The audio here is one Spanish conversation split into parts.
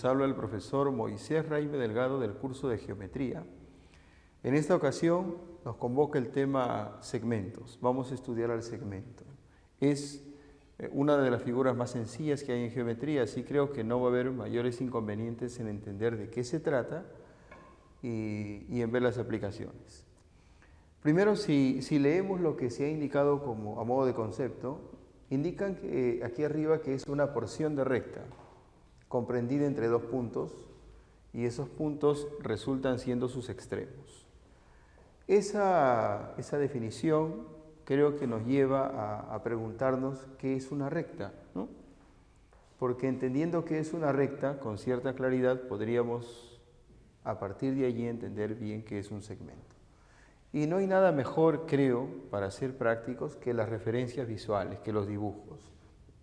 Les habla el profesor Moisés Raime Delgado del curso de Geometría. En esta ocasión nos convoca el tema segmentos. Vamos a estudiar al segmento. Es una de las figuras más sencillas que hay en geometría, así creo que no va a haber mayores inconvenientes en entender de qué se trata y en ver las aplicaciones. Primero, si leemos lo que se ha indicado como a modo de concepto, indican que aquí arriba que es una porción de recta comprendida entre dos puntos y esos puntos resultan siendo sus extremos. Esa definición creo que nos lleva a preguntarnos qué es una recta, ¿no? Porque entendiendo qué es una recta, con cierta claridad podríamos a partir de allí entender bien qué es un segmento. Y no hay nada mejor, creo, para ser prácticos que las referencias visuales, que los dibujos.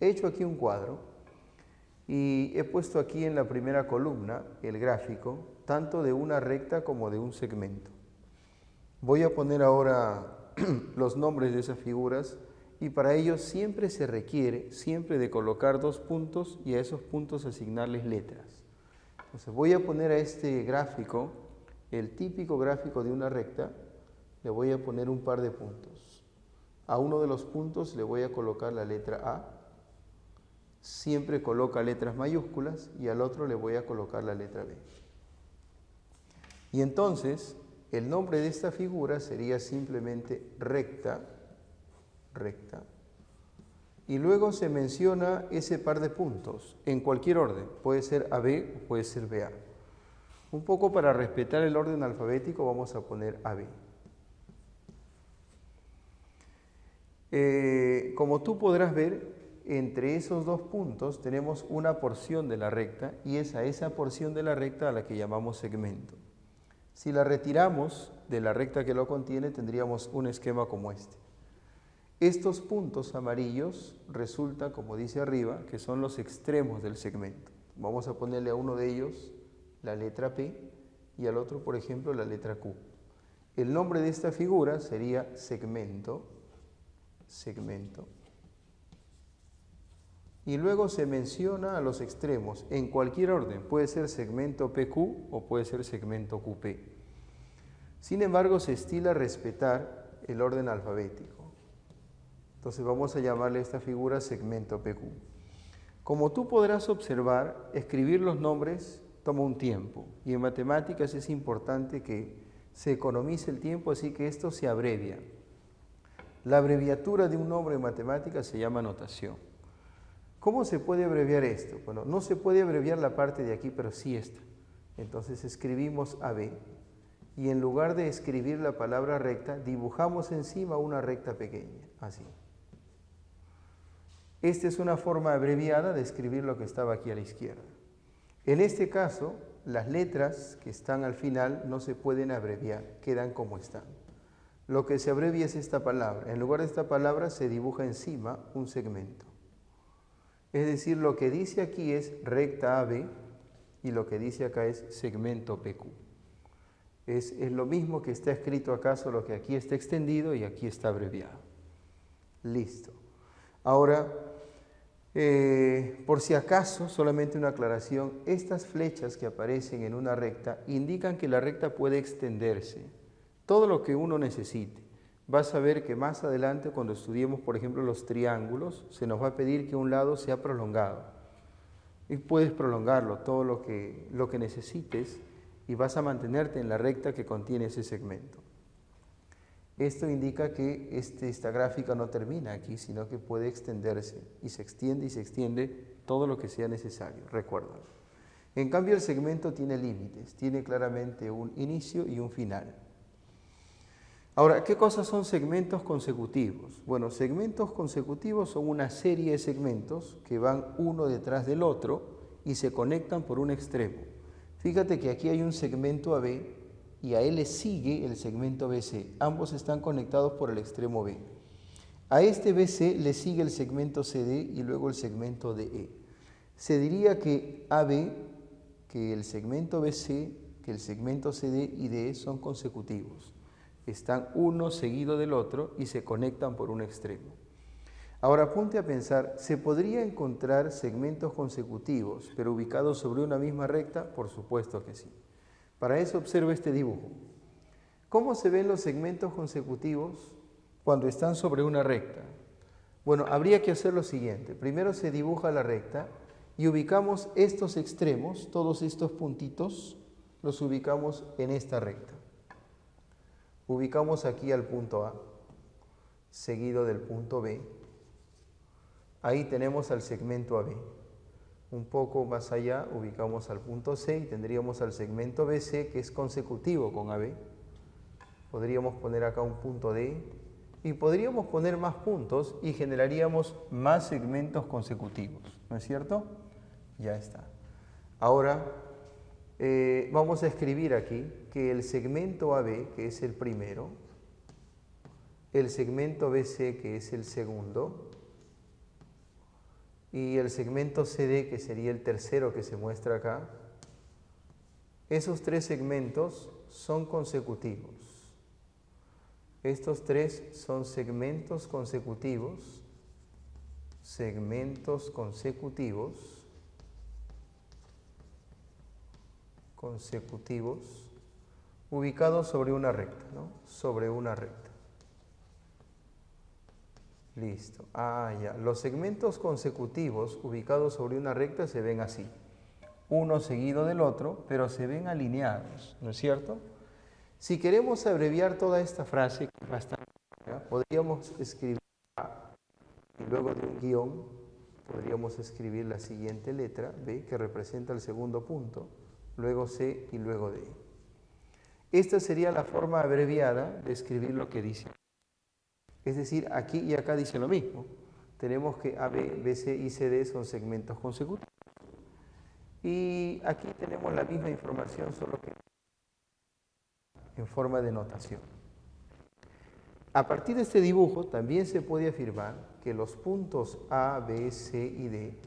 He hecho aquí un cuadro y he puesto aquí en la primera columna el gráfico, tanto de una recta como de un segmento. Voy a poner ahora los nombres de esas figuras y para ello siempre se requiere de colocar dos puntos y a esos puntos asignarles letras. Entonces voy a poner a este gráfico, el típico gráfico de una recta, le voy a poner un par de puntos. A uno de los puntos le voy a colocar la letra A, siempre coloca letras mayúsculas y al otro le voy a colocar la letra B. Y entonces el nombre de esta figura sería simplemente recta, y luego se menciona ese par de puntos en cualquier orden, puede ser AB o puede ser BA. Un poco para respetar el orden alfabético vamos a poner AB. Como tú podrás ver, entre esos dos puntos tenemos una porción de la recta y es a esa porción de la recta a la que llamamos segmento. Si la retiramos de la recta que lo contiene, tendríamos un esquema como este. Estos puntos amarillos resulta, como dice arriba, que son los extremos del segmento. Vamos a ponerle a uno de ellos la letra P y al otro, por ejemplo, la letra Q. El nombre de esta figura sería segmento. Y luego se menciona a los extremos en cualquier orden, puede ser segmento PQ o puede ser segmento QP. Sin embargo, se estila respetar el orden alfabético. Entonces vamos a llamarle a esta figura segmento PQ. Como tú podrás observar, escribir los nombres toma un tiempo y en matemáticas es importante que se economice el tiempo, así que esto se abrevia. La abreviatura de un nombre en matemáticas se llama notación. ¿Cómo se puede abreviar esto? Bueno, no se puede abreviar la parte de aquí, pero sí esta. Entonces escribimos AB y en lugar de escribir la palabra recta, dibujamos encima una recta pequeña, así. Esta es una forma abreviada de escribir lo que estaba aquí a la izquierda. En este caso, las letras que están al final no se pueden abreviar, quedan como están. Lo que se abrevia es esta palabra. En lugar de esta palabra se dibuja encima un segmento. Es decir, lo que dice aquí es recta AB y lo que dice acá es segmento PQ. Es lo mismo que está escrito acá, solo que aquí está extendido y aquí está abreviado. Listo. Ahora, por si acaso, solamente una aclaración, estas flechas que aparecen en una recta indican que la recta puede extenderse. Todo lo que uno necesite. Vas a ver que más adelante, cuando estudiemos, por ejemplo, los triángulos, se nos va a pedir que un lado sea prolongado. Y puedes prolongarlo todo lo que necesites y vas a mantenerte en la recta que contiene ese segmento. Esto indica que esta gráfica no termina aquí, sino que puede extenderse y se extiende todo lo que sea necesario, recuérdalo. En cambio, el segmento tiene límites, tiene claramente un inicio y un final. Ahora, ¿qué cosas son segmentos consecutivos? Bueno, segmentos consecutivos son una serie de segmentos que van uno detrás del otro y se conectan por un extremo. Fíjate que aquí hay un segmento AB y a él le sigue el segmento BC. Ambos están conectados por el extremo B. A este BC le sigue el segmento CD y luego el segmento DE. Se diría que AB, que el segmento BC, que el segmento CD y DE son consecutivos. Están uno seguido del otro y se conectan por un extremo. Ahora ponte a pensar, ¿se podría encontrar segmentos consecutivos, pero ubicados sobre una misma recta? Por supuesto que sí. Para eso observa este dibujo. ¿Cómo se ven los segmentos consecutivos cuando están sobre una recta? Bueno, habría que hacer lo siguiente. Primero se dibuja la recta y ubicamos estos extremos, todos estos puntitos, los ubicamos en esta recta. Ubicamos aquí al punto A, seguido del punto B. Ahí tenemos al segmento AB. Un poco más allá ubicamos al punto C y tendríamos al segmento BC, que es consecutivo con AB. Podríamos poner acá un punto D y podríamos poner más puntos y generaríamos más segmentos consecutivos, ¿no es cierto? Ya está. Ahora vamos a escribir aquí que el segmento AB, que es el primero, el segmento BC, que es el segundo, y el segmento CD, que sería el tercero que se muestra acá, esos tres segmentos son consecutivos. Estos tres son segmentos consecutivos, ubicados sobre una recta, ¿no? Sobre una recta. Listo. Ya. Los segmentos consecutivos ubicados sobre una recta se ven así. Uno seguido del otro, pero se ven alineados, ¿no es cierto? Si queremos abreviar toda esta frase, que es bastante larga, podríamos escribir A y luego de un guión podríamos escribir la siguiente letra, B, que representa el segundo punto, luego C y luego D. Esta sería la forma abreviada de escribir lo que dice. Es decir, aquí y acá dice lo mismo. Tenemos que AB, BC y CD son segmentos consecutivos. Y aquí tenemos la misma información, solo que en forma de notación. A partir de este dibujo también se puede afirmar que los puntos A, B, C y D,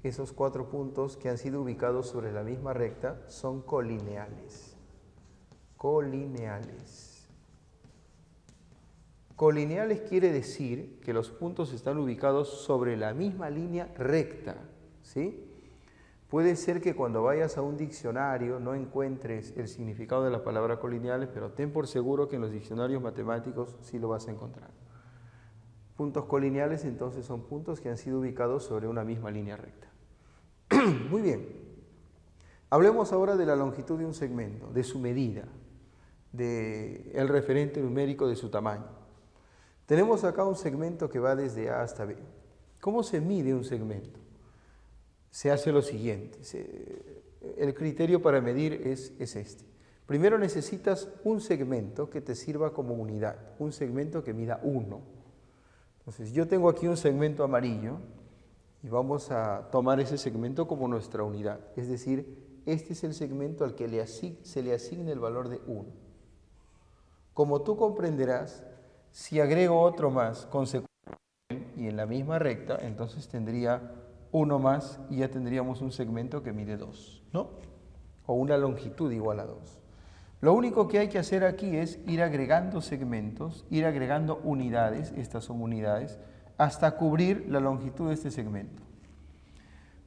esos cuatro puntos que han sido ubicados sobre la misma recta, son colineales. Colineales. Colineales quiere decir que los puntos están ubicados sobre la misma línea recta, ¿sí? Puede ser que cuando vayas a un diccionario no encuentres el significado de la palabra colineales, pero ten por seguro que en los diccionarios matemáticos sí lo vas a encontrar. Puntos colineales entonces son puntos que han sido ubicados sobre una misma línea recta. Muy bien. Hablemos ahora de la longitud de un segmento, de su medida, del referente numérico de su tamaño. Tenemos acá un segmento que va desde A hasta B. ¿Cómo se mide un segmento? Se hace lo siguiente. El criterio para medir es este. Primero necesitas un segmento que te sirva como unidad, un segmento que mida 1. Entonces yo tengo aquí un segmento amarillo y vamos a tomar ese segmento como nuestra unidad. Es decir, este es el segmento al que se le asigna el valor de 1. Como tú comprenderás, si agrego otro más consecutivo y en la misma recta, entonces tendría uno más y ya tendríamos un segmento que mide 2, ¿no? O una longitud igual a 2. Lo único que hay que hacer aquí es ir agregando segmentos, ir agregando unidades, estas son unidades, hasta cubrir la longitud de este segmento.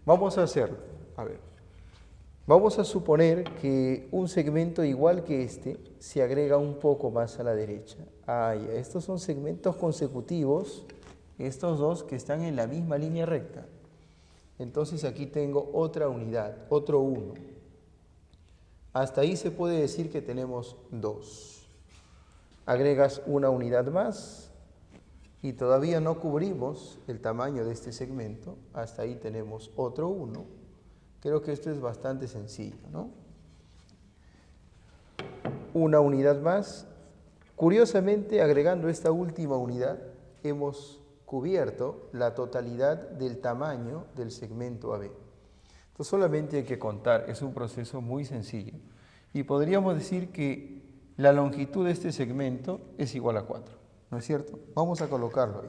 Vamos a hacerlo. A ver. Vamos a suponer que un segmento igual que este se agrega un poco más a la derecha. Ya. Estos son segmentos consecutivos, estos dos que están en la misma línea recta. Entonces aquí tengo otra unidad, otro 1. Hasta ahí se puede decir que tenemos 2. Agregas una unidad más y todavía no cubrimos el tamaño de este segmento. Hasta ahí tenemos otro 1. Creo que esto es bastante sencillo, ¿no? Una unidad más. Curiosamente, agregando esta última unidad, hemos cubierto la totalidad del tamaño del segmento AB. Entonces solamente hay que contar, es un proceso muy sencillo. Y podríamos decir que la longitud de este segmento es igual a 4, ¿no es cierto? Vamos a colocarlo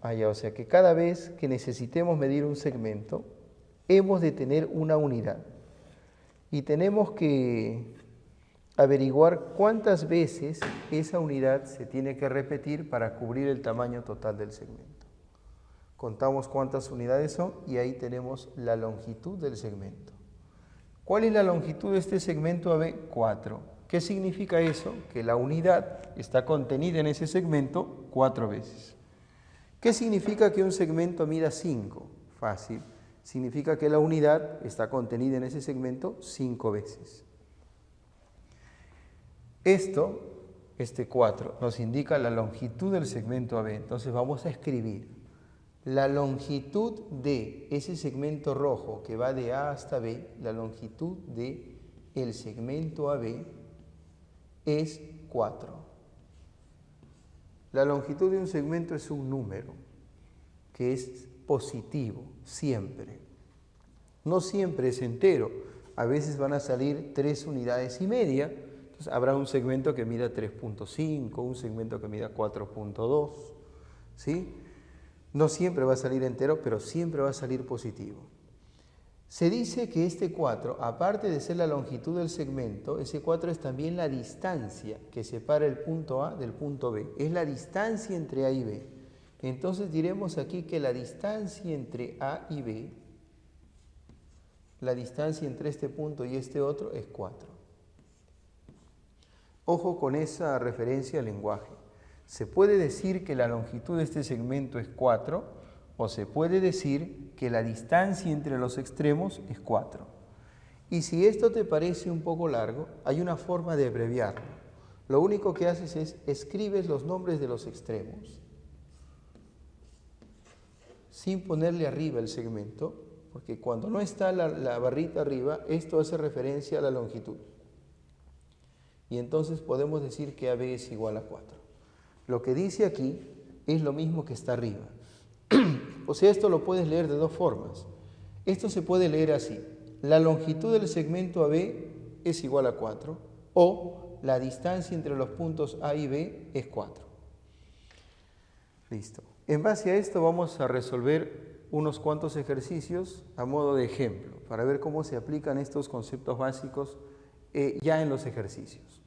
ahí. O sea que cada vez que necesitemos medir un segmento, hemos de tener una unidad. Y tenemos que averiguar cuántas veces esa unidad se tiene que repetir para cubrir el tamaño total del segmento. Contamos cuántas unidades son y ahí tenemos la longitud del segmento. ¿Cuál es la longitud de este segmento AB? 4. ¿Qué significa eso? Que la unidad está contenida en ese segmento 4 veces. ¿Qué significa que un segmento mida 5? Fácil. Significa que la unidad está contenida en ese segmento 5 veces. Este 4, nos indica la longitud del segmento AB. Entonces vamos a escribir la longitud de ese segmento rojo que va de A hasta B, la longitud de el segmento AB es 4. La longitud de un segmento es un número que es positivo, siempre. No siempre es entero, a veces van a salir 3 unidades y media, entonces habrá un segmento que mida 3.5, un segmento que mida 4.2, ¿sí? No siempre va a salir entero, pero siempre va a salir positivo. Se dice que este 4, aparte de ser la longitud del segmento, ese 4 es también la distancia que separa el punto A del punto B. Es la distancia entre A y B. Entonces diremos aquí que la distancia entre A y B, la distancia entre este punto y este otro es 4. Ojo con esa referencia al lenguaje. Se puede decir que la longitud de este segmento es 4 o se puede decir que la distancia entre los extremos es 4. Y si esto te parece un poco largo, hay una forma de abreviarlo. Lo único que haces es escribes los nombres de los extremos sin ponerle arriba el segmento, porque cuando no está la barrita arriba, esto hace referencia a la longitud. Y entonces podemos decir que AB es igual a 4. Lo que dice aquí es lo mismo que está arriba. O sea, esto lo puedes leer de dos formas. Esto se puede leer así. La longitud del segmento AB es igual a 4 o la distancia entre los puntos A y B es 4. Listo. En base a esto vamos a resolver unos cuantos ejercicios a modo de ejemplo para ver cómo se aplican estos conceptos básicos ya en los ejercicios.